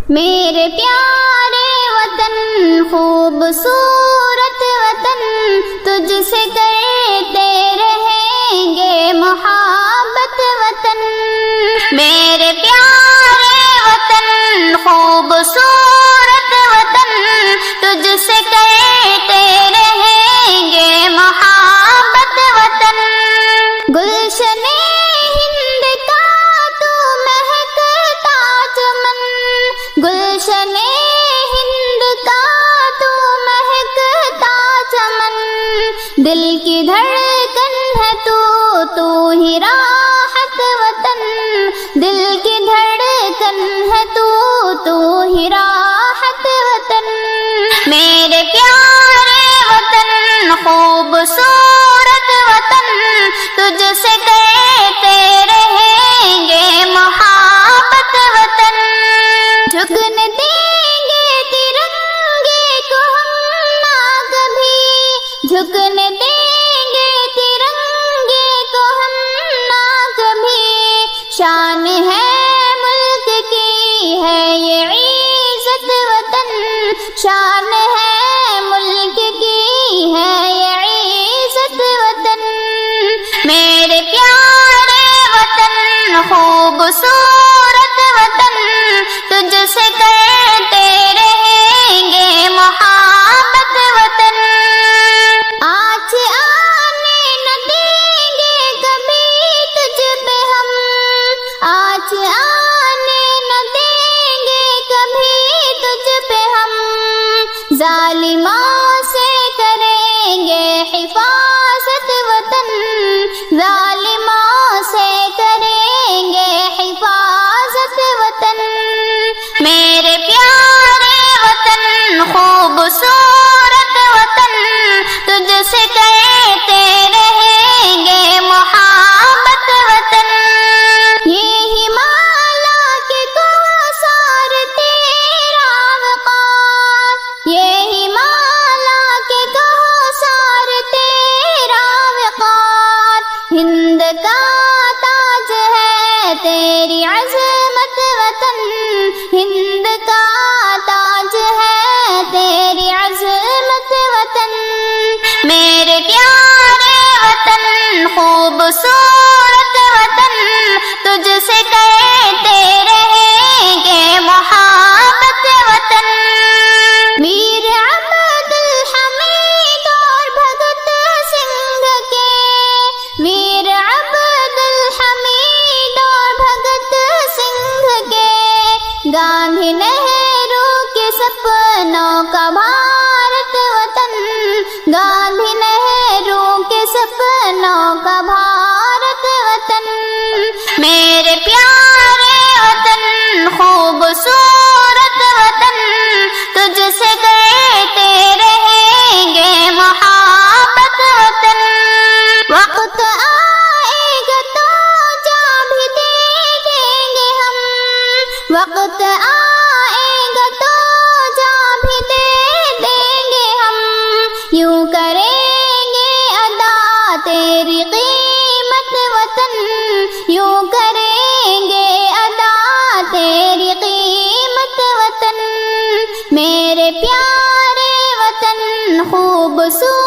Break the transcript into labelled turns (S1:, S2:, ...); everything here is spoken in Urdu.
S1: میرے پیارے وطن خوبصورت وطن، تجھ سے کرتے رہیں گے محبت وطن۔ میرے پیارے وطن خوبصورت وطن، تجھ سے کرتے رہیں گے محبت وطن۔ گلشن ہند کا تو مہکتا چمن، گلشن ہند کا تو مہکتا چمن، دل کی دھڑکن ہے تو ہی راحت وطن، دل کی دھڑکن ہے تو ہی راحت وطن۔ میرے پیارے وطن خوبصورت وطن، تجھ سے کرتے رہیں گے محبت وطن۔ جھکنے دیں گے ترنگے کو ہم نہ کبھی، جھکنے دیں گے ترنگے کو ہم نہ کبھی، شان ہے ملک کی ہے یہ عزت وطن، شان ہے ملک کی ہے یہ عزت وطن۔ میرے پیارے وطن خوبصورت وطن، تجھ سے کرتے رہیں گے محبت وطن۔ آنچ آنے نہ دیں گے کبھی تجھ پہ ہم، آنچ آنے نہ دیں گے کبھی تجھ پہ ہم، ظالموں سے کریں گے حفاظت وطن، ظالموں سے کریں گے حفاظت وطن۔ میرے پیارے وطن خوبصورت وطن، تجھ سے کرتے رہیں گے محبت وطن۔ یہ ہمالیہ کے کوثر تیرا وقار، یہ ہمالیہ کے کوثر تیرا وقار، ہند کا تاج ہے تیری عظمت وطن، ہند کا تاج ہے تیری عظمت وطن۔ میرے پیارے وطن خوبصورت وطن، تجھ سے کرتے رہیں گے محبت وطن۔ میر عبد الحمید اور بھگت سنگھ کے، میر عبد الحمید اور بھگت سنگھ کے، گاندھی نہرو کے سپنوں کا بھارت وطن، گاندھی نہرو کے سپنوں کا بھارت وطن۔ میرے پیارے وطن خوبصورت وطن، تجھ سے کرتے رہیں گے محبت وطن۔ وقت آئے گا تو جا بھی دے دیں گے ہم، وقت آئے گا تو جا بھی دے دیں گے ہم، یوں کریں گے ادا تیری قیمت وطن، یوں کریں گے ادا تیری قیمت وطن۔ میرے پیارے وطن خوبصورت